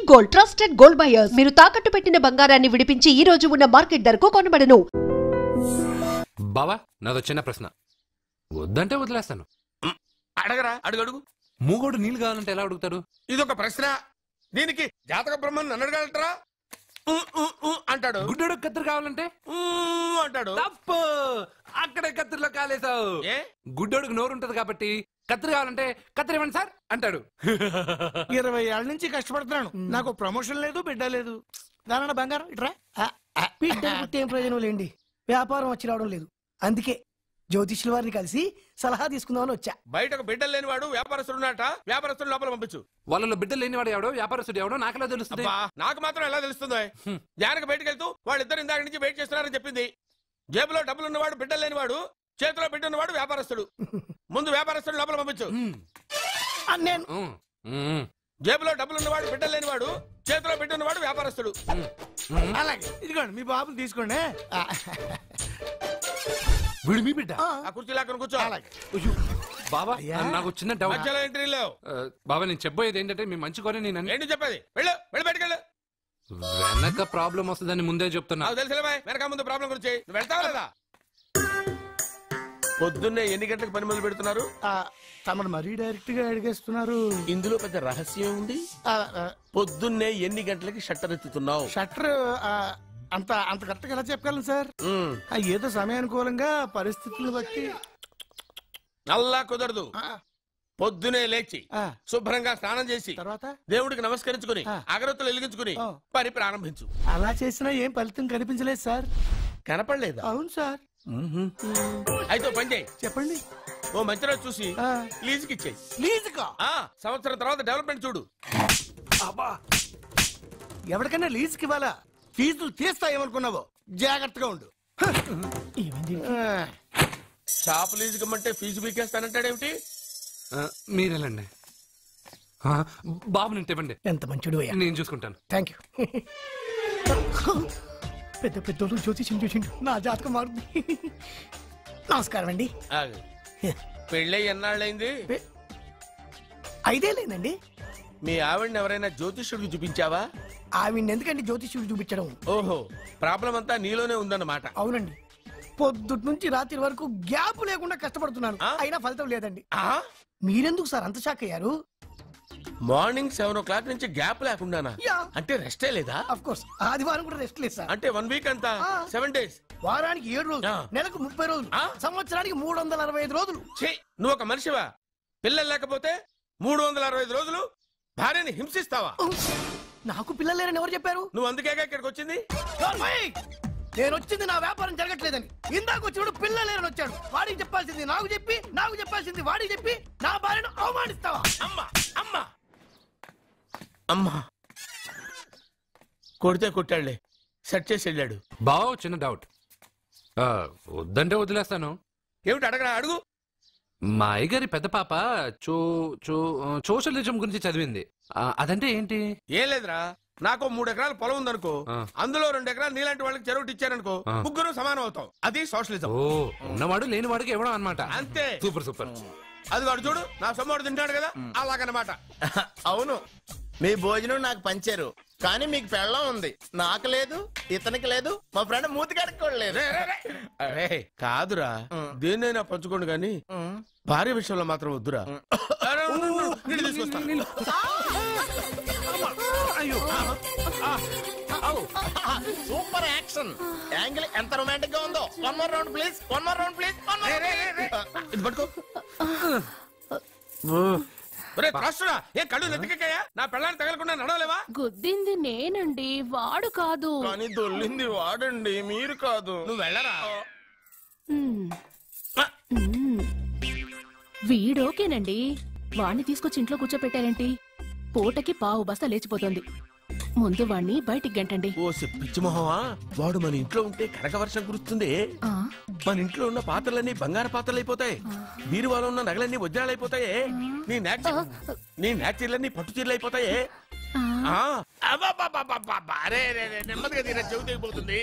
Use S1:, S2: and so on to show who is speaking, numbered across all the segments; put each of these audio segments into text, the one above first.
S1: Gold, trusted gold buyers. మీరు తాకట్టు పెట్టిన బంగారాన్ని విడిపించి ఈ రోజు ఉన్న మార్కెట్ ధరకు కొనబడను.
S2: బావా, నాదో చిన్న ప్రశ్న. వద్దంటే వదిలేస్తాను.
S3: అడగరా, అడుగు.
S2: మూగోడు నీళ్ళు కావాలంటే ఎలా అడుగుతాడు?
S3: ఇదొక ప్రశ్న. దీనికి జాతక బ్రహ్మను నన్ను అడగలటరా? అంటాడు.
S2: గుడ్డోడు కత్తిరి కావాలంటే
S3: అంటాడు.
S2: తప్పు, అక్కడే కత్తిరిలో కాలేసావు. గుడ్డోడికి నోరు ఉంటది కాబట్టి కత్తిరి కావాలంటే కత్తిరి ఇవ్వండి సార్ అంటాడు.
S4: 20 ఏళ్ళ నుంచి కష్టపడుతున్నాను, నాకు ప్రమోషన్ లేదు, బిడ్డ లేదు. దానన్న బంగారం ఇట్రా. బిడ్డ ఏం ప్రయోజనం లేండి, వ్యాపారం వచ్చి రావడం లేదు. అందుకే జ్యోతిష్యుల వారిని కలిసి సలహా తీసుకుందామని వచ్చా.
S3: బయటకు బిడ్డలు లేనివాడు వ్యాపారస్తుడు ఉన్నట. వ్యాపారస్తుడు లోపల పంపించు.
S2: వాళ్ళలో బిడ్డలు లేనివాడు ఎవడో వ్యాపారస్తుడు ఎవడో నాకెలా తెలుస్తుంది?
S3: నాకు మాత్రం ఎలా తెలుస్తుందో? జానకి బయటకు వెళ్తూ వాళ్ళిద్దరు ఇందాక నుంచి వెయిట్ చేస్తున్నారని చెప్పింది. జేబులో డబ్బులు ఉన్నవాడు బిడ్డలు లేనివాడు, చేతిలో బిడ్డ ఉన్నవాడు వ్యాపారస్తుడు. ముందు వ్యాపారస్తుడు లోపల పంపించు. జేబులో డబ్బులు ఉన్నవాడు బిడ్డలు లేనివాడు, చేతిలో బిడ్డ ఉన్నవాడు వ్యాపారస్తుడు.
S4: అలాగే ఇదిగోండి, మీ బాబుని తీసుకోండి.
S2: వీడు మీ బిడ్డ?
S3: ఆ కుర్చీలో అక్కడ కూర్చో.
S2: బాబా, నాకు చిన్న డౌట్.
S3: మధ్యలో ఎంట్రీ లేవు.
S2: బాబా, నేను చెప్పబోయేది ఏంటంటే మీ మంచి కోరే నేను
S3: ఏంటి చెప్పేది? వెళ్ళు బయటకెళ్ళు.
S2: వెనక ప్రాబ్లం వస్తుందని ముందే చెప్తున్నా.
S3: నాకు తెలుసులే వెనక ముందు ప్రాబ్లం గురించి. నువ్వు వెళ్తావా లేదా? పొద్దున్నే ఎన్ని గంటలకు పని మొదలు పెడుతున్నారు?
S4: తమను మరీ డైరెక్ట్ గా అడిగేస్తున్నారు.
S3: ఇందులో పెద్ద రహస్యం ఉంది. పొద్దున్నే ఎన్ని గంటలకి షట్టర్ ఎత్తుతున్నావు?
S4: షట్టర్ అంత కరెక్ట్ గా ఎలా చెప్పగలను సార్? ఏదో సమయానుకూలంగా పరిస్థితులను బట్టి.
S3: అల్లా కుదరదు. పొద్దునే లేచి శుభ్రంగా స్నానం చేసి తర్వాత దేవుడికి నమస్కరించుకుని అగరత్తులు వెలిగించుకుని పని ప్రారంభించు.
S4: అలా చేసినా ఏం ఫలితం కనిపించలేదు సార్.
S3: కనపడలేదు?
S4: అవును సార్.
S3: అయితే పని చేయి.
S4: చెప్పండి.
S3: ఓ మంచి రోజు చూసి లీజుకి ఇచ్చేయి.
S4: లీజుకా?
S3: సంవత్సరం తర్వాత డెవలప్మెంట్ చూడు.
S4: ఎవరికైనా లీజుకి ఇవ్వాలా? ఫీజులు తీస్తాయేమనుకున్నావో, జాగ్రత్తగా ఉండు.
S3: షాప్ లీజుకి ఇమ్మంటే ఫీజు పీకేస్తానంటాడేమిటి?
S2: మీరేలండి బాబు, నేను ఇవ్వండి.
S4: ఎంత మంచిడు,
S2: నేను చూసుకుంటాను.
S4: Thank you. పెద్ద పెద్దోళ్ళు జ్యోతిష్యం చూసిండు, నా జాతకం మారుంది. నమస్కారం అండి.
S3: పెళ్ళై ఎన్నాళ్ళైంది?
S4: 5 ఏళ్ళైందండి.
S3: మీ ఆవిడని ఎవరైనా జ్యోతిష్యుడికి చూపించావా?
S4: ఆవిడ ఎందుకండి జ్యోతిష్యుడు చూపించడం?
S3: ఓహో, ప్రాబ్లం అంతా నీలోనే ఉందన్నమాట.
S4: అవునండి, పొద్దుటి నుంచి రాత్రి వరకు గ్యాప్ లేకుండా కష్టపడుతున్నాను, అయినా ఫలితం లేదండి. మీరెందుకు సార్ అంత షాక్ అయ్యారు?
S3: మార్నింగ్ 7 o'clock నుంచి గ్యాప్ లేకుండానా? అంటే రెస్టే లేదా?
S4: ఆఫ్ కోర్స్, ఆదివారం కూడా రెస్ట్ లేదు సార్.
S3: అంటే 1 వీక్ అంతా 7 days.
S4: వారానికి 7 రోజులు, నెలకు 30 రోజులు, సంవత్సరానికి 365 రోజులు.
S3: నువ్వు ఒక మనిషివా? పిల్లలు లేకపోతే 365 రోజులు భార్యని హింసిస్తావా?
S4: నాకు పిల్లలు లేరని ఎవరు చెప్పారు?
S3: నువ్వు అందుకేగా ఇక్కడికి వచ్చింది.
S4: నేను వచ్చింది నా వ్యాపారం జరగట్లేదని. ఇందాక వచ్చినప్పుడు పిల్లలు లేరని వచ్చాడు. వాడికి చెప్పాల్సింది నాకు చెప్పి, నాకు చెప్పాల్సింది వాడికి చెప్పి నా భార్యను అవమానిస్తావా?
S3: అమ్మా అమ్మా అమ్మా, కొడితే కొట్టాడులే, సెట్ చేసి వెళ్ళాడు.
S2: బావ, చిన్న డౌట్. వద్దంటే వదిలేస్తాను.
S3: ఏమిటి అడగరా? అడుగు.
S2: మా అయ్యగారి పెద్ద పాప సోషలిజం గురించి చదివింది. అదంటే ఏంటి?
S3: ఏం లేదురా, నాకు 3 ఎకరాల పొలం ఉందనుకో, అందులో 2 ఎకరాలు నీలాంటి వాళ్ళకి చెరువు ఇచ్చారనుకో, ముగ్గురు సమానం అవుతాం. అది సోషలిజం.
S2: ఉన్నవాడు లేని వాడికి ఇవ్వడం అనమాట.
S3: అంతే.
S2: Super super.
S3: అది వాడు చూడు, నా సొమ్మడు తింటాడు కదా, అలాగనమాట.
S5: అవును, మీ భోజనం నాకు పంచారు, కానీ మీకు పెళ్ళం ఉంది, నాకు లేదు, ఇతనికి లేదు, మా ఫ్రెండ్ మూతి కడుక్కోలేదు.
S3: కాదురా, దేన్నైనా పంచుకోండి గాని భార్య విషయంలో మాత్రం వద్దురా.
S5: సూపర్ యాక్షన్ యాంగిల్, ఎంత రొమాంటిక్ గా ఉందో. 1 more round please, 1 more round please.
S3: ఇది పట్టుకో. ఏ కళ్ళు నెత్తికెక్కాయా? నా పెళ్ళాన్ని తగలకుండా నడవలేవా?
S6: గుద్దింది నేనండి, వాడు కాదు.
S5: కానీ దొల్లింది వాడండి, మీరు కాదు.
S3: నువ్వు వెళ్ళరా.
S6: వీడోకేనండి, వాణ్ణి తీసుకొచ్చి ఇంట్లో కూర్చోపెట్టారేంటి? పూటకి 1/4 బస్తా లేచిపోతుంది. ముందు వాణ్ణి బయటికి గంటండి.
S3: ఓ పిచ్చి మొహమా, వాడు మన ఇంట్లో ఉంటే కనక వర్షం కురుస్తుంది. మన ఇంట్లో ఉన్న పాత్రలన్నీ బంగారు పాత్రలు అయిపోతాయి, బీరువాలో ఉన్న నగలన్నీ వజ్రాలు అయిపోతాయి, నీ నాచీర్లన్నీ పట్టు చీరలు అయిపోతాయి. నెమ్మదిగా తీరా, చెవి తెగిపోతుంది.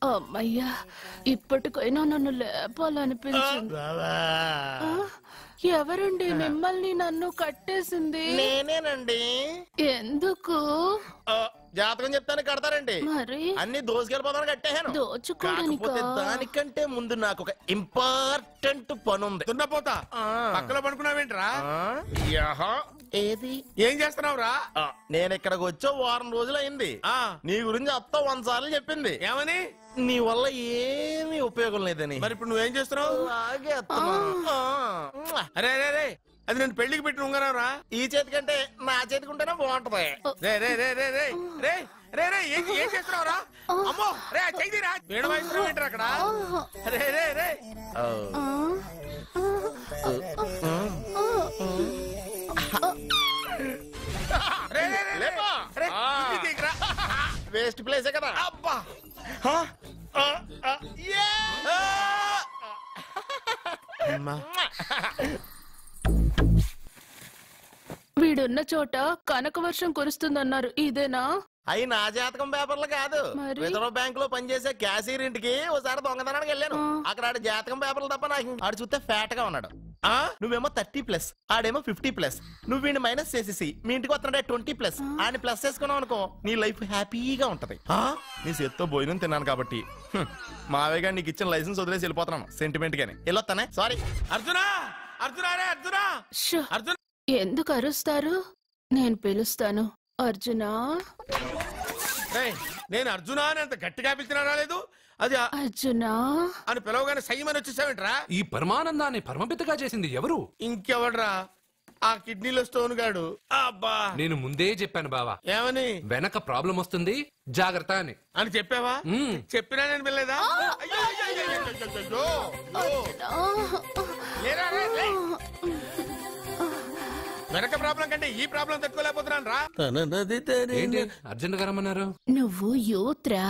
S6: అమ్మయ్యా, ఇప్పటికైనా నన్ను లేపాలనిపించింది. ఎవరండి మిమ్మల్ని నన్ను కట్టేసింది?
S5: నేనేనండి.
S6: ఎందుకు?
S5: జాతకం చెప్తాను కడతారండి.
S6: మరి
S5: అన్ని దోసుకెళ్ళిపోతాను కట్టేహాను. కాకపోతే దానికంటే ముందు నాకు ఒక ఇంపార్టెంట్ పని ఉంది.
S3: దున్నపోతా పక్కలో పడుకున్నావేంట్రా?
S5: ఏది
S3: ఏం చేస్తున్నావురా?
S5: నేను ఇక్కడికి వచ్చే వారం రోజులు అయింది. నీ గురించి అత్త 100 సార్లు చెప్పింది.
S3: ఏమని?
S5: నీ వల్ల ఏమీ ఉపయోగం లేదని.
S3: మరి ఇప్పుడు నువ్వేం చేస్తున్నావు?
S5: అలాగే అత్తమా.
S3: అరే రే రే, అది నేను పెళ్లికి పెట్టిన ఉంగరం రా.
S5: ఈ చేతి కంటే నా చేతికి ఉంటేనే బాగుంటది.
S3: రే రే రే రే రే రే రే రే ఏం చేస్తున్నావు రా? అమ్మో రే చెయ్యిరా. వీణ వాయిస్తున్నావు ఏంట్రా అక్కడ? రే రే రే
S5: వేస్ట్ ప్లేసే కదా.
S3: అబ్బా
S6: వీడున్న చోట కనక వర్షం కురుస్తుందన్నారు, ఇదేనా?
S5: అయి నా జాతకం పేపర్లు కాదు.
S6: మరి?
S5: రిజర్వ్ బ్యాంక్ లో పనిచేసే క్యాషియర్ ఇంటికి ఒకసారి దొంగతనానికి వెళ్ళాను. అక్కడ ఆడి జాతకం పేపర్లు తప్ప నాకు ఆడు చూస్తే ఫ్యాట్ గా ఉన్నాడు. నువ్వేమో 30+, ఆడేమో 50+. నువ్వు వీడిని మైనస్ చేసేసి మీ ఇంటికి వస్తున్నాడే 20+. ఆయన ప్లస్ చేసుకున్నావు అనుకో, నీ లైఫ్ హ్యాపీగా ఉంటది. నీ చేత్తో భోజనం తిన్నాను కాబట్టి మావయ్య గారు నీకు ఇచ్చిన లైసెన్స్ వదిలేసి వెళ్ళిపోతున్నాను సెంటిమెంట్ గానీ. వెళ్ళొస్తానే. సారీ.
S3: అర్జునా అర్జునా రే అర్జునా
S6: షో,
S3: అర్జున్
S6: ఎందుకు అరుస్తారు? నేను పిలుస్తాను. అర్జునా.
S3: నేను అర్జునా అని అంత గట్టిగా పిలిచినా రాలేదు. అది
S6: అర్జునా
S3: అని పిలవగానే సైమని వచ్చేసావేంట్రా?
S2: ఈ పరమానందాన్ని పరమపితగా చేసింది ఎవరు?
S3: ఇంకెవడ్రా? ఆ కిడ్నీలో స్టోన్ గాడు. అబ్బా,
S2: నేను ముందే చెప్పాను బావా,
S3: ఏమని?
S2: వెనక ప్రాబ్లం వస్తుంది జాగ్రత్త అని.
S3: అని చెప్పావా? చెప్పినా నేను వెళ్ళలేదా? వెనక ప్రాబ్లం కంటే ఈ ప్రాబ్లం తట్టుకోలేకపోతున్నాను రా.
S2: ఏంటి అర్జెంట్ గా రమ్మన్నారు?
S6: నువ్వు యూత్రా,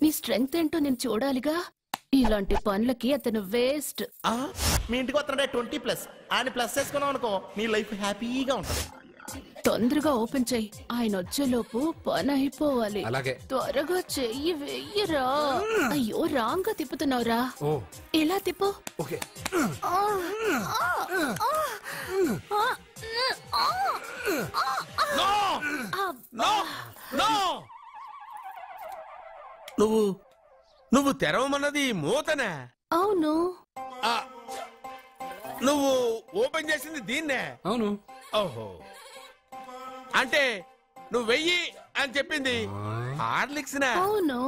S6: నీ స్ట్రెంగ్త్ ఏంటో నేను చూడాలిగా. ఇలాంటి పనులకి అతను వేస్ట్.
S5: మీ ఇంటికి వస్తున్నాడే 20+. ఆయన ప్లస్ చేసుకున్నావు అనుకో, నీ లైఫ్ హ్యాపీగా ఉంటది.
S6: తొందరగా ఓపెన్ చెయ్యి, ఆయన వచ్చేలోపు పని అయిపోవాలి.
S2: అలాగే.
S6: త్వరగా చెయ్యి వెయ్యరా. అయ్యో రాంగ్ గా తిప్పుతున్నావురా.
S2: ఓ
S6: ఇలా తిప్పు.
S2: ఓకే.
S3: నువ్వు తెరవమన్నది మూతనే?
S6: అవును.
S3: నువ్వు ఓపెన్ చేసింది దీన్నే?
S2: అవును.
S3: ఓహో, అంటే నువ్వు వెయ్యి అని చెప్పింది హార్లిక్స్?
S6: అవును.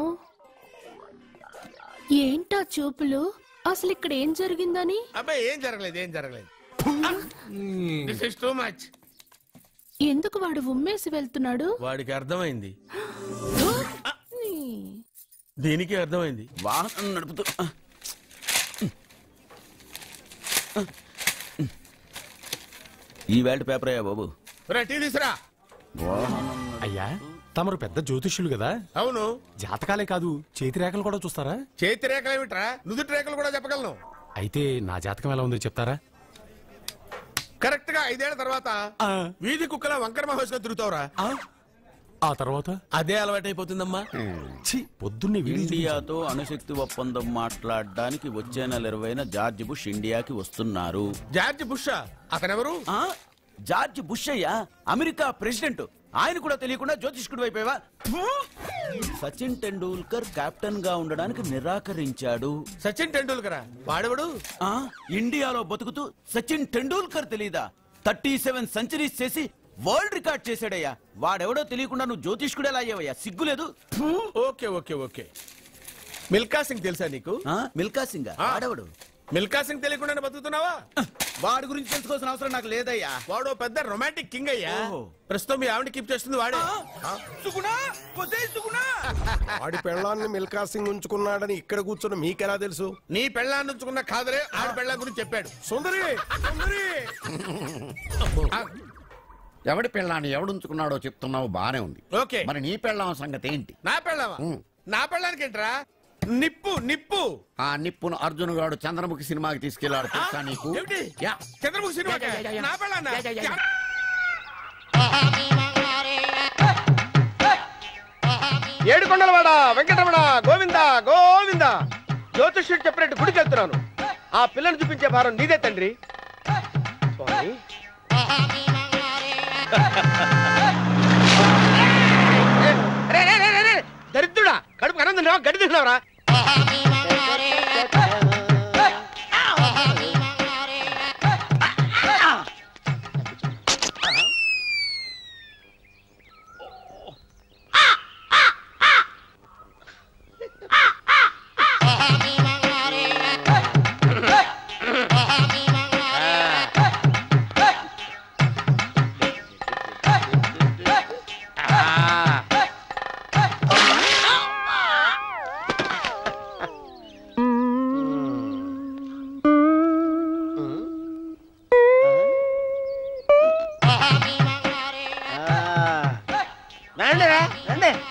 S6: ఏంటా చూపులు? అసలు ఇక్కడ ఏం జరిగిందని?
S3: అబ్బాయి ఏం జరగలేదు, ఏం జరగలేదు. This is too much.
S6: ఎందుకు వాడు ఉమ్మేసి వెళ్తున్నాడు?
S3: వాడికి అర్థమైంది. దీనికి అర్థమైంది.
S7: వాహనం నడుపుతూ ఈ వేల్ట్ పేపర్ అయ్యా బాబు.
S3: టీ తీసురా.
S8: అయ్యా, తమరు పెద్ద జ్యోతిష్యులు కదా?
S3: అవును.
S8: జాతకాలే కాదు, చేతి రేఖలు కూడా చూస్తారా?
S3: చేతి రేఖలు ఏమిట్రా, నుదుటి రేఖలు కూడా చెప్పగలను.
S8: అయితే నా జాతకం ఎలా ఉందో చెప్తారా?
S3: కరెక్ట్ గా 5 ఏళ్ల తర్వాత వీధి కుక్కల వంకర మహోస్ గా తిరుగుతావురా.
S8: ఆ తర్వాత
S3: అదే అలవాటైపోతుందమ్మా.
S8: పొద్దున్నే
S7: ఇండియాతో అణుశక్తి ఒప్పందం మాట్లాడడానికి వచ్చే నెల 20న జార్జ్ బుష్ ఇండియాకి వస్తున్నారు.
S3: George Bush? అతనెవరు?
S7: జార్జ్ బుష్ అయ్యా, అమెరికా ప్రెసిడెంట్. ఆయన కూడా తెలియకుండా జ్యోతిష్కుడు అయిపోయావా? సచిన్ టెండూల్కర్ కెప్టెన్ గా ఉండడానికి నిరాకరించాడు.
S3: సచిన్ టెండూల్కర్ వాడెవడు?
S7: ఇండియాలో బతుకుతూ సచిన్ టెండూల్కర్ తెలీదా? 37 సెంచరీస్ చేసి వరల్డ్ రికార్డ్ చేశాడయ్యా. వాడెవడో తెలియకుండా నువ్వు జ్యోతిష్కుడు ఎలా అయ్యావయ్యా? సిగ్గులేదు.
S3: Okay okay okay. Milkha Singh తెలుసా నీకు?
S7: మిల్కా సింగ్ వాడెవడు?
S3: మిల్కా సింగ్ తెలియకుండా బతుకుతున్నావా?
S7: వాడి గురించి తెలుసుకోవాల్సిన అవసరం నాకు లేదయ్యా.
S3: వాడు పెద్ద రొమాంటిక్ కింగ్ అయ్యా. ప్రస్తుతం మీ ఆవిడ కీప్ చేస్తుంది వాడే.
S9: వాడి పెళ్ళాన్ని మిల్కా సింగ్ ఉంచుకున్నాడని ఇక్కడ కూర్చున్న మీకెలా తెలుసు?
S3: నీ పెళ్ళాన్ని ఉంచుకున్న కాదరే ఆడి పెళ్ళ గురించి చెప్పాడు.
S9: సుందరి
S10: ఎవడి పెళ్ళాన్ని ఎవడుంచుకున్నాడో చెప్తున్నావు, బానే ఉంది.
S3: ఓకే,
S10: మరి నీ పెళ్ళాం సంగతి ఏంటి?
S3: నా పెళ్ళావా? నా పెళ్ళానికి ఏంట్రా? నిప్పు నిప్పు.
S10: ఆ నిప్పును అర్జున్ గాడు చంద్రముఖి సినిమాకి తీసుకెళ్లాడు తెలుసా నీకు?
S3: చంద్రముఖి సినిమా నా పెళ్ళాన్నా?
S9: ఏడుకొండలవాడ వెంకటరమణ గోవింద గోవింద. జ్యోతిష్యుడు చెప్పినట్టు గుడికి వెళ్తున్నాను. ఆ పిల్లను చూపించే భారం నీదే తండ్రి. స్వామి దరిద్రుడా, కడుపు అన్నం తిన్నావా గడ్డి తిన్నావరా?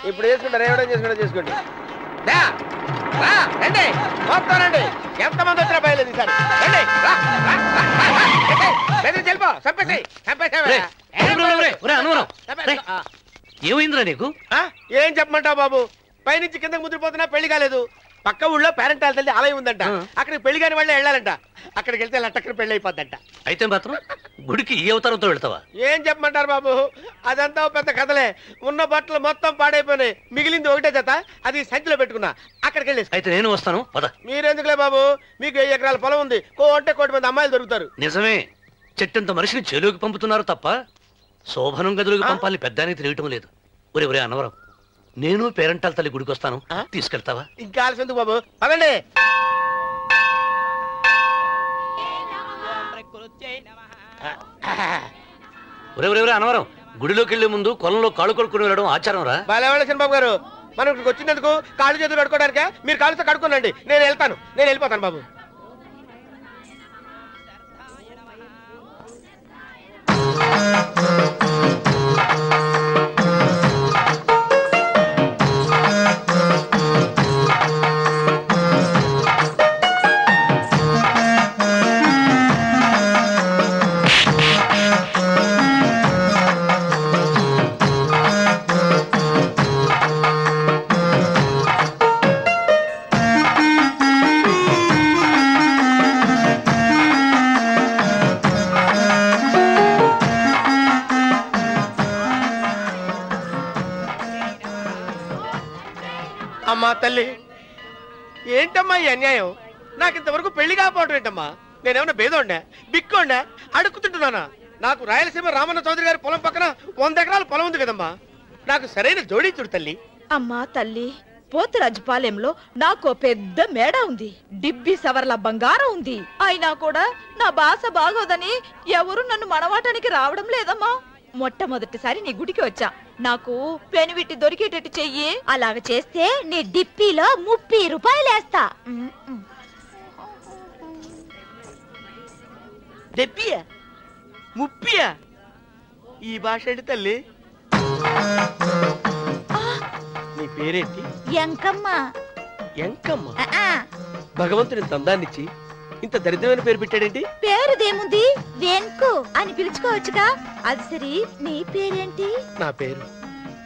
S9: ఇప్పుడు చేసుకుంటారు, ఏమైనా చేసుకోండి. రండి వస్తానండి. ఎంతమంది వచ్చినా బయలుదేరి సార్. రండి చెల్పో
S11: ఏమైందిరా నీకు?
S9: ఏం చెప్పమంటావు బాబు? పైనుంచి కిందకి ముద్రపోతున్నా పెళ్లి కాలేదు. పక్క ఊళ్ళో పేరెంటాల తల్లి ఆలయం ఉందంట. అక్కడికి పెళ్లి కాని వాళ్ళే వెళ్ళాలంట. అక్కడికి వెళ్తే లట్టక్కన పెళ్లి అయిపోద్దంట.
S11: అయితే మాత్రం గుడికి ఈ అవతారంతో వెళ్తావా?
S9: ఏం చెప్పమంటారు బాబు, అదంతా పెద్ద కథలే. ఉన్న బట్టలు మొత్తం పాడైపోయినాయి. మిగిలింది ఒకటే జత, అది సంచిలో పెట్టుకున్నా. అక్కడికి వెళ్ళేసి
S11: అయితే నేను వస్తాను పద.
S9: మీరెందుకులే బాబు, మీకు 10 ఎకరాల పొలం ఉంది. కోటి మంది అమ్మాయిలు దొరుకుతారు.
S11: నిజమే, చెట్టంత మనిషిని చెలువుకి పంపుతున్నారు తప్ప శోభనం గదులకు పంపాలని పెద్దానికి తెలియటం లేదు. ఒరే అన్నవరం, నేను పేరెంటాల తల్లి గుడికి వస్తాను, తీసుకెళ్తావా?
S9: ఇంకా ఆలస్యం ఎందుకు బాబు, పదండి.
S11: ఒరే అన్నవరం, గుడిలోకి వెళ్లే ముందు కొలంలో కాళ్ళు కొడుకుని వెళ్ళడం ఆచారం రా.
S9: బాలేవాళ్ళ చంద్రబాబు గారు, మనం ఇక్కడికి వచ్చినందుకు కాళ్ళు చేతులు కడుక్కోవడానికే. మీరు కాళ్ళతో కడుక్కోనండి, నేను వెళ్తాను. నేను వెళ్ళిపోతాను బాబు. అమ్మా తల్లి, ఏంటమ్మా ఈ అన్యాయం? నాకు ఇంతవరకు పెళ్లి కాకపోవడం ఏంటమ్మా? నేనేమన్నా బేదోండా, బిక్కోండా, అడుక్కుతుంటున్నానా? నాకు రాయలసీమ రామన్న చౌదరి గారి పొలం పక్కన 100 ఎకరాల పొలం ఉంది కదమ్మా. నాకు సరైన జోడీ చూడు తల్లి.
S12: అమ్మా తల్లి, పోతురాజుపాలెంలో నాకు పెద్ద మేడ ఉంది. డిబ్బి సవర్ల బంగారం ఉంది. అయినా కూడా నా భాష బాగోదని ఎవరు నన్ను మనవాటానికి రావడం లేదమ్మా. మొట్టమొదటిసారి నీ గుడికి వచ్చా. నాకు పెనివిట్టి దొరికేటట్టు చెయ్యి. అలాగ చేస్తే నీ డిప్పీలో 30 రూపాయలు వేస్తా.
S9: డెబ్బియా 30? ఈ భాష ఏంటి తల్లి? నీ పేరేంటి?
S12: ఎంకమ్మ.
S9: ఎంకమ్మ? భగవంతుని తందాన్నిచ్చి ఇంత దరిద్రమైన పేరు పెట్టాడేంటి?
S12: పేరుదేముంది, వెంకు అని పిలుచుకోవచ్చుగా. అది సరి, నీ పేరేంటి?
S9: నా పేరు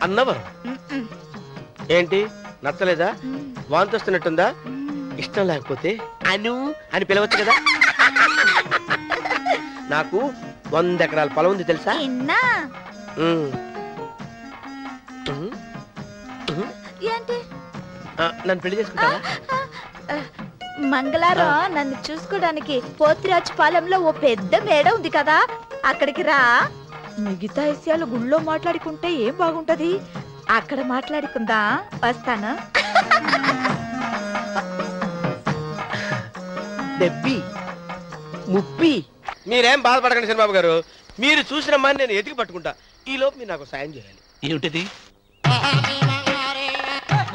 S9: అన్నవరం. ఏంటి నచ్చలేదా? వాంతి వస్తున్నట్టుందా? ఇష్టం లేకపోతే అను అని పిలవచ్చు కదా. నాకు 100 ఎకరాల పొలం ఉంది తెలుసా?
S12: ఏంటి?
S9: నన్ను పెళ్లి చేసుకుంటావా?
S12: మంగళారం నన్ను చూసుకోవడానికి పోతిరాజుపాలెంలో ఓ పెద్ద మేడ ఉంది కదా, అక్కడికి రా. మిగతా విషయాలు గుళ్ళో మాట్లాడుకుంటే ఏం బాగుంటది, అక్కడ మాట్లాడుకుందా. వస్తాను.
S9: డెబ్బి 30? మీరేం బాధపడకండి చంద్రబాబు గారు. మీరు చూసిన అమ్మాయిని నేను ఎతికి పట్టుకుంటా. ఈ లోపు మీరు నాకు సాయం చేయాలి.
S11: ఏమిటిది?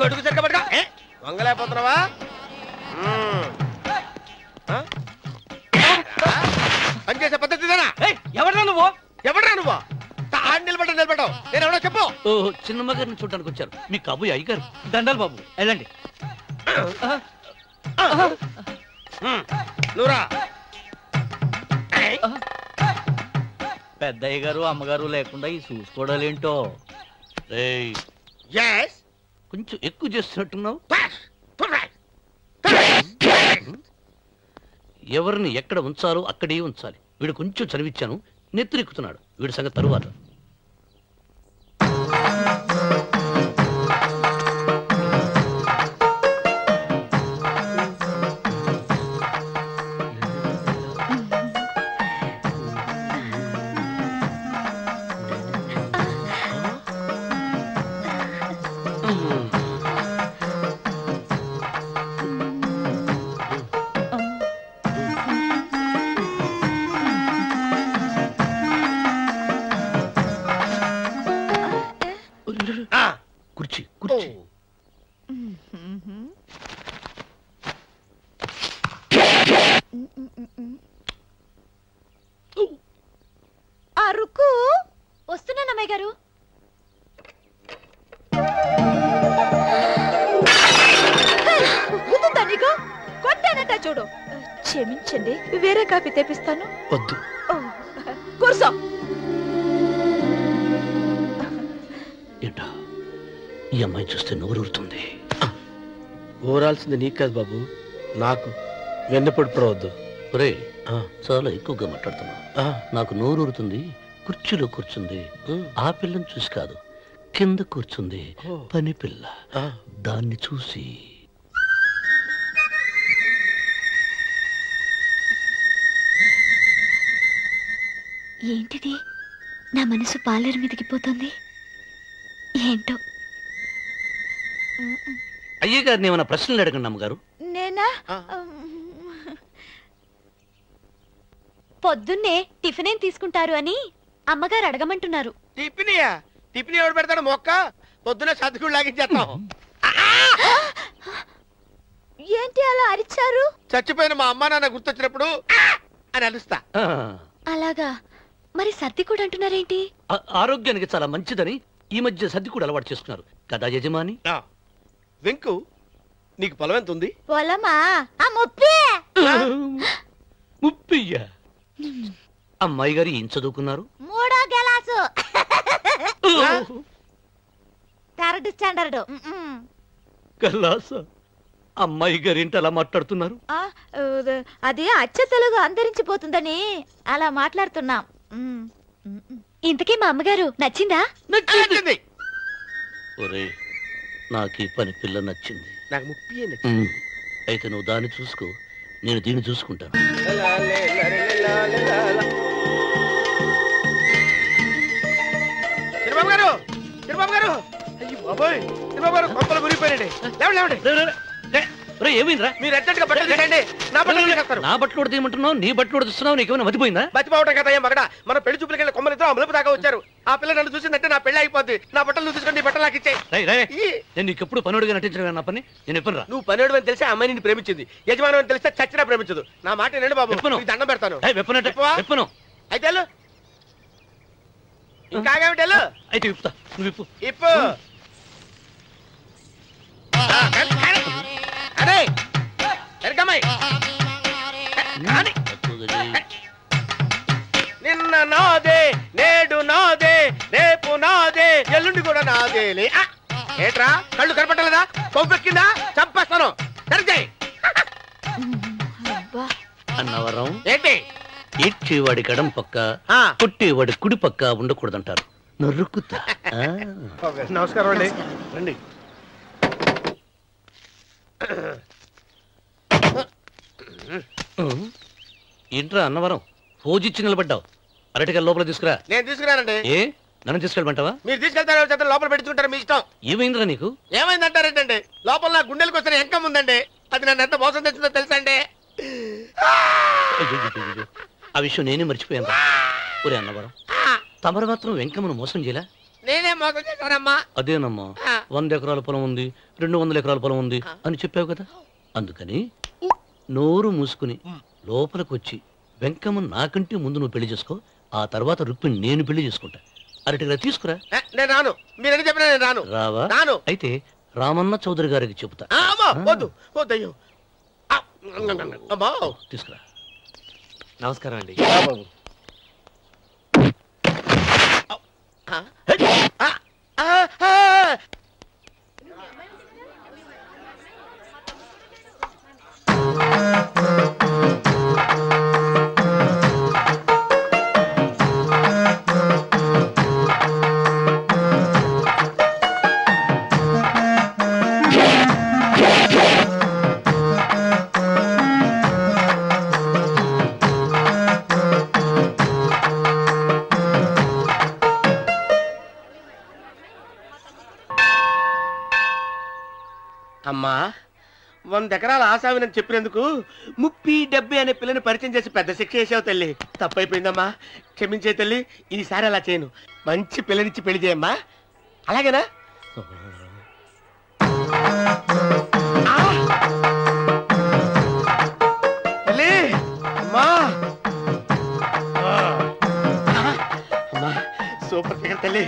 S9: గొడుగు సరిగ్గా పట్టుకో. వంగలేకపోతున్నావా? పనిచేసే పద్ధతి
S11: ఎవడ్రా నువ్వు?
S9: ఎవడ్రా నువ్వు? నిలబడ్డావు. నేను ఎవడో చెప్పు.
S11: చిన్నమ్మ గారిని చూడడానికి వచ్చారు. మీ కాబోయే అయ్యగారు. దండాలు బాబు, వెళ్ళండి.
S9: నువ్వురా.
S13: పెద్దయ్య గారు అమ్మగారు లేకుండా ఈ చూసుకోవడాలేంటో.
S11: కొంచెం ఎక్కువ చేస్తున్నట్టున్నావు. ఎవరిని ఎక్కడ ఉంచాలో అక్కడే ఉంచాలి. వీడు కొంచెం చదివిచ్చాను, నెత్తిరెక్కుతున్నాడు. వీడి సంగతి తరువాత. కుర్చీ కుర్చీ.
S12: అరుకు వస్తున్నాను అమ్మాయి గారు. నీకు కొట్టానట చూడు. క్షమించండి, వేరే కాఫీ తెప్పిస్తాను.
S11: వద్దు.
S12: కూర్చో.
S11: ఏంటా ఈ అమ్మాయి చూస్తే నోరూరుతుంది.
S9: ఊరాల్సింది నీకు కాదు బాబు, నాకు. వెన్నపడి పడవద్దు.
S11: ఒరే చాలా ఎక్కువగా మాట్లాడుతున్నా. నాకు నోరూరుతుంది. కుర్చీలో కూర్చుంది. ఆ పిల్లని చూసి కాదు, కింద కూర్చుంది పని పిల్ల. దాన్ని చూసి
S13: ఏంటిది? నా మనసు పాలేరు మీదకి పోతుంది. ఏంటో.
S11: అయ్య గారిని ఏమైనా ప్రశ్నలు అడగండి అమ్మగారు.
S12: నేనా?
S13: పొద్దున్నే టిఫిన్ ఏం తీసుకుంటారు అని అమ్మగారు అడగమంటున్నారు.
S9: టిఫినియా? టిఫిన్ ఎవడు పెడతాడు మొక్క? పొద్దున సర్దుకుడు లాగించేస్తాం.
S12: ఏంటి అలా అరిచారు?
S9: చచ్చిపోయిన మా అమ్మా నాన్న గుర్తొచ్చినప్పుడు అని అలుస్తా.
S13: అలాగా? మరి సర్ది కూడా అంటున్నారేంటి?
S11: ఆరోగ్యానికి చాలా మంచిదని ఈ మధ్య సర్ది కూడా అలవాటు చేసుకున్నారు కదా యజమాని.
S9: వెంకు, నీకు పొలం ఎంత ఉంది?
S12: పొలమా? ముప్పి.
S11: ముప్పయ్యా? అమ్మాయి గారు ఏం చదువుకున్నారు?
S12: 3వ గెలాసు. 3rd standard.
S11: కల్లాస. అమ్మాయి గారు ఏంటి అలా మాట్లాడుతున్నారు?
S12: అది అచ్చ తెలుగు అంతరించిపోతుందని అలా మాట్లాడుతున్నాం.
S13: ఇంతకీ మా అమ్మగారు నచ్చిందా?
S9: నచ్చింది.
S11: ఒరే, నాకు ఈ పని పిల్ల నచ్చింది.
S9: నాకు ముప్పి.
S11: అయితే నువ్వు దాన్ని చూసుకో, నేను దీన్ని చూసుకుంటాను.
S9: చిరబాబు గారు, చిరబాబు గారు, అయ్యో బాబోయ్, చిరబాబు గారు కొంపలు మురిగిపోయారండి. లేవండి.
S11: ఏమైందిరా?
S9: మీరు అర్జెంట్ గా బట్టలు తీసేయండి. నా బట్టలు తీసేస్తారు.
S11: నా బట్టలు కూడా తీయమంటున్నావు, నీ బట్టలు కూడా తీస్తున్నావు. నీకేమైనా మతిపోయిందా?
S9: మతిపోవటం కదా ఏం మగడా. మన పెళ్లి చూపులకి వెళ్ళి కొమ్మలతో అమలుపు దాకా వచ్చారు. ఆ పిల్ల నన్ను చూసిందంటే నా పెళ్లి అయిపోద్ది. నా బట్టలు తీసుకోండి, బట్టలు నాకు ఇచ్చేయి.
S11: నేను నీకు ఎప్పుడు పనుడిగా నటించడం నా పని. నేను ఎప్పుడు రా.
S9: నువ్వు పనుడు అని తెలిసి అమ్మాయి నిన్ను ప్రేమించింది. యజమాని అని తెలిస్తే చచ్చినా ప్రేమించదు. నా మాట వినండి బాబు, నీకు దండం పెడతాను.
S11: చెప్పను.
S9: అయితే వెళ్ళు. ఇంకా ఆగేమిటి వెళ్ళు.
S11: అయితే విప్పుతా, నువ్వు విప్పు.
S9: ఇప్పు. అరే ఎరకమ్మాయి, నిన్న నాదే, నేడు నాదే, రేపు నాదే, ఎల్లుండి కూడా నాదేలే. ఏట్రా కళ్ళు కనపట్టలేదా? కొవ్వెక్కిందా? చంపేస్తాను. సరిగ్గా
S11: అన్నవరం
S9: ఏంటి?
S11: ఇచ్చేవాడి గడం పక్క, కొట్టేవాడి కుడి పక్క ఉండకూడదంటారు. నరుక్కుతా.
S9: నమస్కారం అండి. రండి.
S11: ఏంట్రా అన్నవరం పోజిచ్చి నిలబడ్డావు? అరటిగా లోపల తీసుకురా.
S9: నేను తీసుకురానండి.
S11: ఏ నన్ను తీసుకెళ్ళమంటావా?
S9: మీరు తీసుకెళ్తారు, లోపల పెట్టుకుంటారు, మీ ఇష్టం.
S11: ఏమైందిరా నీకు?
S9: ఏమైందంటారేంటండి? లోపల నా గుండెలకు వచ్చిన ఎంకం ఉందండి. అది నన్ను ఎంత మోసం తెచ్చిందో తెలుసా అండి?
S11: ఆ విషయం నేనే మర్చిపోయాను. ఒరే అన్నవరం, తమరు మాత్రం వెంకమ్మను మోసం చేయలా?
S9: నేనే మోసం చేశానమ్మా.
S11: అదేనమ్మా, 100 ఎకరాల పొలం ఉంది, 200 ఎకరాల పొలం ఉంది అని చెప్పావు కదా. అందుకని నోరు మూసుకుని లోపలికి వచ్చి వెంకమ్మను నాకంటే ముందు నువ్వు పెళ్లి చేసుకో. ఆ తర్వాత రుక్మిణి నేను పెళ్లి చేసుకుంటా. అరటిగా తీసుకురా.
S9: నేను రాను. మీరని చెప్పినా నేను రాను.
S11: రావా?
S9: రాను.
S11: అయితే రామన్న చౌదరి గారికి చెబుతా.
S9: వద్దు వద్దయ్యో.
S11: తీసుకురా.
S14: నమస్కారం అండి.
S9: 100 ఎకరాల ఆసామినని చెప్పినందుకు 30-70 అనే పిల్లని పరిచయం చేసి పెద్ద శిక్ష చేసావు తల్లి. తప్పైపోయిందమ్మా, క్షమించే తల్లి. ఈసారి అలా చేయను. మంచి పిల్లనిచ్చి పెళ్లి చేయమ్మా. అలాగేనా? తల్లి అమ్మా, అమ్మా సూపర్ ఫిగర్ తల్లి.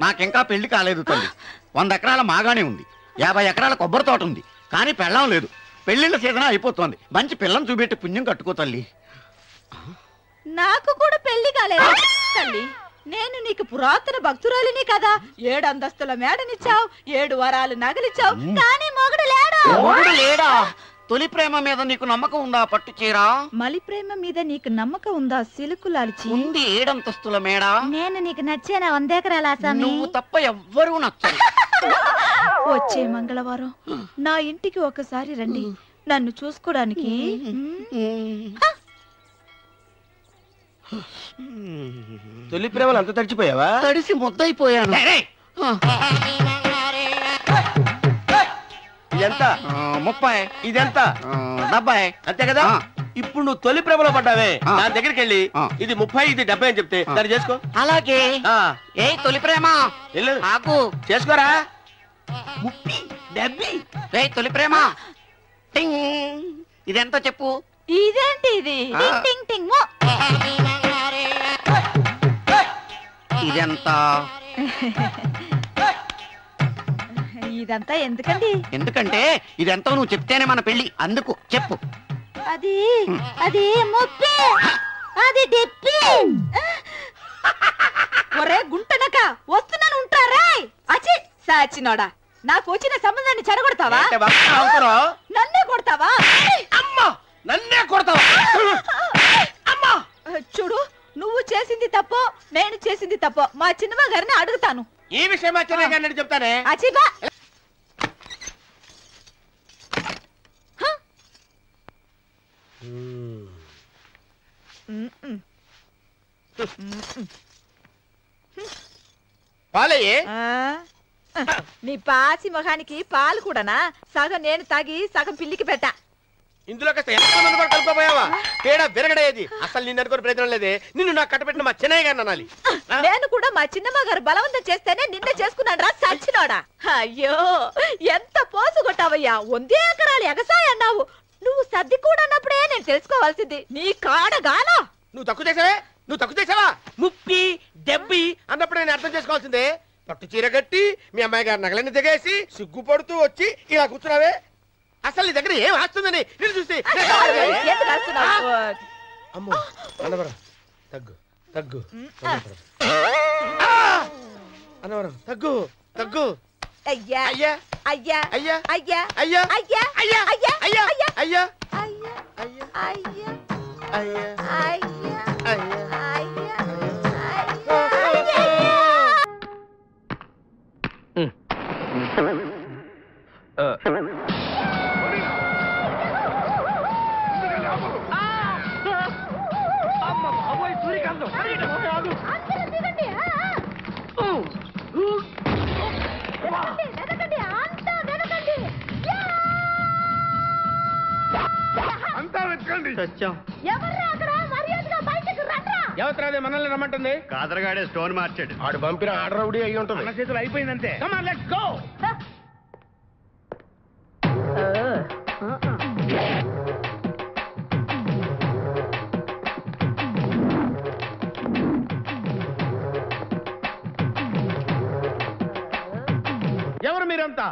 S10: నాకింకా పెళ్లి కాలేదు తల్లి. 100 ఎకరాల మాగానే ఉంది, 50 ఎకరాల కొబ్బరి తోట ఉంది, కానీ పెళ్ళం లేదు. పెళ్లిళ్ళ సీజన్ అయిపోతుంది. మంచి పిల్లని చూపెట్టి పుణ్యం కట్టుకో తల్లి.
S12: నాకు కూడా పెళ్లి కాలేదు తల్లి. నేను నీకు పురాతన భక్తురాలిని కదా. 7 అంతస్తుల మేడనిచ్చావు, 7 వరాలు నగలిచ్చావు, కానీ మొగుడు లేడా?
S10: మొగుడు లేడా? తొలి ప్రేమ మీద నీకు నమ్మకం ఉందా? పట్టు చీరా.
S12: మలి ప్రేమ మీద నీకు నమ్మకం ఉందా? సిలుకులాల్చి
S10: ఉంది. 7 అంతస్తుల మేడ.
S12: నేను నీకు నచ్చేనా? 100 ఎకరాల ఆసామి.
S10: నువ్వు తప్ప ఎవ్వరూ నచ్చరు.
S12: వచ్చే మంగళవారం నా ఇంటికి ఒకసారి రండి, నన్ను చూసుకోవడానికి.
S9: తొలి ప్రేమలు అంత తడిచిపోయావా?
S10: తడిసి ముద్దయిపోయాను.
S9: ఇదెంత?
S10: 30.
S9: ఇదెంత?
S10: 70.
S9: అంతే కదా? ఇప్పుడు నువ్వు తొలి ప్రేమలో పడ్డావే, దాని దగ్గరికి వెళ్ళి ఇది 30 ఇది 70 అని చెప్తే దాన్ని చేసుకో.
S10: అలాగే. ఏ తొలి ప్రేమ ఆకు
S9: చేసుకోరా.
S10: 30 70. ఏ తొలి ప్రేమ ఇదెంత చెప్పు.
S12: ఇదేంటి ఇది? టింగ్ టింగ్ మో.
S10: ఇదెంత?
S12: ఇదంతా ఎందుకండి?
S10: ఎందుకంటే ఇదెంతో నువ్వు చెప్తేనే మన పెళ్లి. అందుకు చెప్పు.
S12: అది అది 30. అది 70. ఒరే గుంటనక వస్తున్నాను, ఉంటారా? అచి సాచినోడా, నాకు వచ్చిన సంబంధాన్ని చెడగొడతావా? నన్నే కొడతావా?
S9: అమ్మా నన్నే కొడతావా? అమ్మా
S12: చూడు, నువ్వు చేసింది తప్పో నేను చేసింది తప్పో మా చిన్నమ్మ గారిని అడుగుతాను.
S9: ఈ విషయం మా చిన్న గారిని చెప్తానే.
S12: అచిబా
S9: పాలయ్యే.
S12: నీ పాసి మొహానికి పాలు కూడానా? సగం నేను తాగి సగం పిల్లికి పెట్టా.
S9: ఇందులో కాస్త ఎంతమంది కూడా కలుపుకోపోయావా? తేడా విరగడేది. అసలు నిన్ను అనుకుని ప్రయత్నం లేదే. నిన్ను నాకు కట్టబెట్టిన మా చిన్నయ్య గారిని అనాలి.
S12: నేను కూడా మా చిన్నమ్మ గారు బలవంతం చేస్తేనే నిన్న చేసుకున్నాను రా సచ్చినోడా. అయ్యో ఎంత పోసు కొట్టావయ్యా. 100 ఎకరాలు ఎగసాయ అన్నావు. నువ్వు సర్ది కూడా అన్నప్పుడే నేను తెలుసుకోవాల్సింది. నీ కాడగానా?
S9: నువ్వు తక్కువ చేసావే, నువ్వు తక్కువ చేసావా? 30 70 అన్నప్పుడు నేను అర్థం చేసుకోవాల్సిందే. పట్టు చీర కట్టి మీ అమ్మాయి గారి నగలన్నీ దిగేసి సిగ్గుపడుతూ వచ్చి ఇలా కూర్చున్నావే. అసలు నీ దగ్గర ఏం ఆస్తుందని నేను చూసి. అమ్మో అన్నవరం తగ్గు తగ్గు. అన్నవరం తగ్గు తగ్గు.
S12: అయ్యా
S9: అయ్యా
S12: అయ్యా
S9: అయ్యా
S12: అయ్యా
S9: అయ్యా
S12: అయ్యా
S9: అయ్యా
S12: అయ్యా
S9: అయ్యా
S12: అయ్యా
S9: అయ్యా
S12: అయ్యా
S9: అయ్యా
S12: అయ్యా
S9: ఎవరు మనల్ని రమ్మంటుంది?
S15: కాదరగాడే స్టోన్ మార్చాడు.
S9: ఆడు పంపిన ఆర్డర్ రౌడీ అయ్యి ఉంటుంది. మన చేతులు అయిపోయిందంతే. Come on let's go. ఎవరు మీరంతా?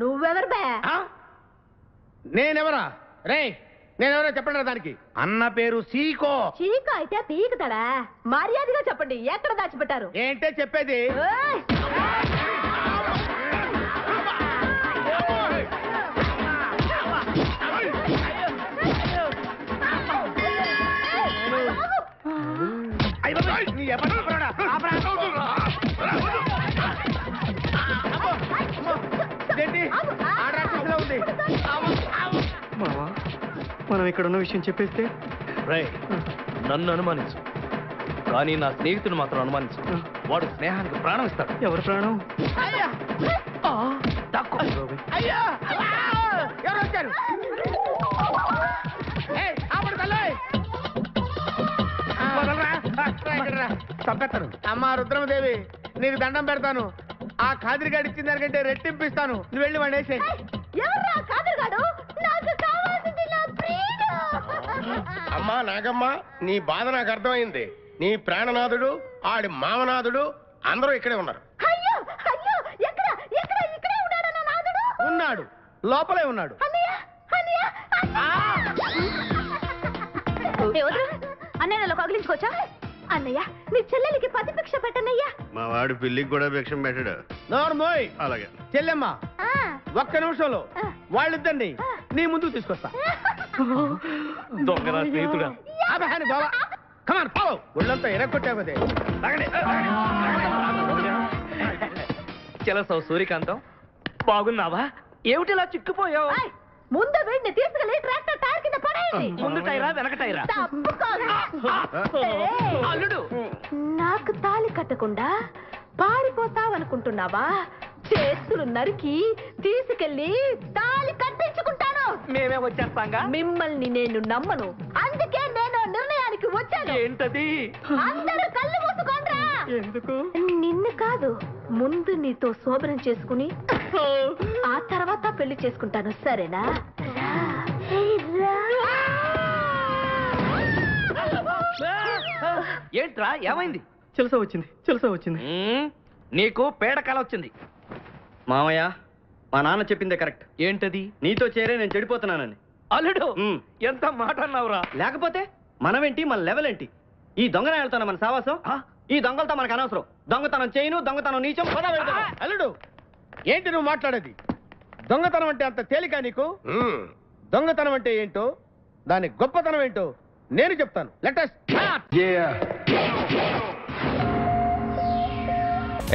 S12: నువ్వెవరు బే?
S9: నేనెవరా? రే నేనెవరో చెప్పండి దానికి. అన్న పేరు సీకో.
S12: చీకో అయితే పీకుతాడా? మర్యాదగా చెప్పండి, ఎక్కడ దాచిపెట్టారు?
S9: ఏంటే చెప్పేది?
S15: మనం ఇక్కడ ఉన్న విషయం చెప్పేస్తే
S11: నన్ను అనుమానించు, కానీ నా స్నేహితుడు మాత్రం అనుమానించు. వాడు స్నేహానికి ప్రాణం ఇస్తాడు. ఎవరు ప్రాణం?
S9: ఎవరు వచ్చారు? తప్పెత్తాను. అమ్మా రుద్రమదేవి, నీకు దండం పెడతాను. ఆ ఖాదిరిగాడు ఇచ్చిన దానికంటే రెట్టింపిస్తాను. నువ్వు వెళ్ళి వాడు వేసే.
S16: అమ్మా నాగమ్మ, నీ బాధ నాకు అర్థమైంది. నీ ప్రాణనాథుడు, ఆడి మామనాథుడు అందరూ ఇక్కడే ఉన్నారు.
S9: ఉన్నాడు, లోపలే ఉన్నాడు.
S17: అన్నయ్య కగిలించుకోవచ్చా? అన్నయ్య, నీ చెల్లెలికి పతి భిక్ష పెట్టనయ్యా.
S15: మా వాడు పిల్లికి కూడా భిక్షం పెట్టాడు.
S9: నోర్మోయ్.
S15: అలాగే
S9: చెల్లెమ్మ, ఒక్క నిమిషంలో వాళ్ళిద్దరిని నీ ముందుకు తీసుకొస్తా.
S11: దొంగరా స్నేహితుడా.
S9: బాబా కమాన్ ఫాలో. ఒళ్ళంతా ఎరగొట్టావదే.
S11: చెలసావు సూర్యకాంతం, బాగున్నావా? ఏమిటిలా చిక్కుపోయావు?
S17: ముందు వీడిని తీసుకెళ్ళి ట్రాక్టర్ టైర్ కింద పడేయండి.
S11: ముందు టైరా వెనక టైరా?
S17: అల్లుడు, నాకు తాళి కట్టకుండా పారిపోతావనుకుంటున్నావా? చేతులు నరికి తీసుకెళ్ళి తాళి కట్టించుకుంటాను.
S11: మేమే వచ్చేస్తాంగా.
S17: మిమ్మల్ని నేను నమ్మను, అందుకే నేను నిర్ణయానికి వచ్చాను.
S11: ఏంటది?
S17: అందరూ కళ్ళు మూసుకోండ్రా.
S11: ఎందుకు?
S17: నిన్ను కాదు, ముందు నీతో శోభనం చేసుకుని ఆ తర్వాత పెళ్లి చేసుకుంటాను, సరేనా?
S11: ఏంట్రా ఏమైంది? చెలసా వచ్చింది. నీకు పేడకాల వచ్చింది.
S14: మామయ్య, మా నాన్న చెప్పిందే కరెక్ట్.
S11: ఏంటది?
S14: నీతో చేరే నేను చెడిపోతున్నానని.
S11: అల్లుడు, ఎంత మాట అన్నావురా?
S14: లేకపోతే మనమేంటి, మన లెవెల్ ఏంటి? ఈ దొంగనాయాలతో మన సావాసం, ఈ దొంగలతో మనకు అనవసరం. దొంగతనం చేయను, దొంగతనం నీచం.
S9: అల్లుడు, ఏంటి నువ్వు మాట్లాడేది? దొంగతనం అంటే అంత తేలిక నీకు? దొంగతనం అంటే ఏంటో, దాని గొప్పతనం ఏంటో నేను చెప్తాను. Let us start.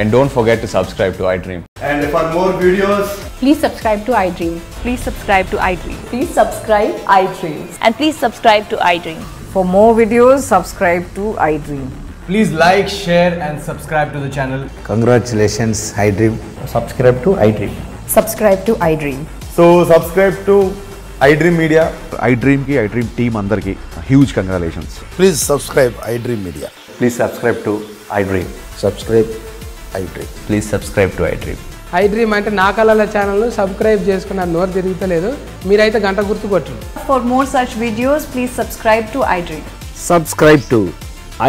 S18: And don't forget to subscribe to iDream.
S19: And for more videos,
S20: please subscribe to iDream.
S21: Please subscribe to iDream.
S20: Please subscribe iDream.
S21: And please subscribe to iDream.
S20: For more videos, subscribe to iDream.
S19: please like, share and subscribe to the channel.
S22: Congratulations, iDream. Subscribe to iDream.
S20: Subscribe to iDream.
S19: So subscribe to iDream Media.
S23: iDream ki iDream team andarki huge congratulations.
S22: Please subscribe iDream Media.
S23: Please subscribe to iDream.
S22: Subscribe iDream.
S23: Please subscribe to iDream.
S24: iDream అంటే నా కళల channel subscribe చేసుకున్న నోరు తిరుగుతలేదు. మీరైతే గంట గుర్తు కొట్టండి.
S20: For more such videos, please subscribe to iDream.
S22: Subscribe to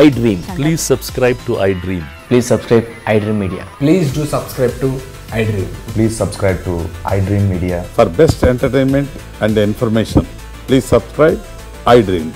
S22: iDream.
S23: Please subscribe to iDream.
S22: Please subscribe iDream Media.
S19: Please do subscribe to iDream.
S23: Please subscribe to iDream Media.
S25: For best entertainment and information, please subscribe iDream.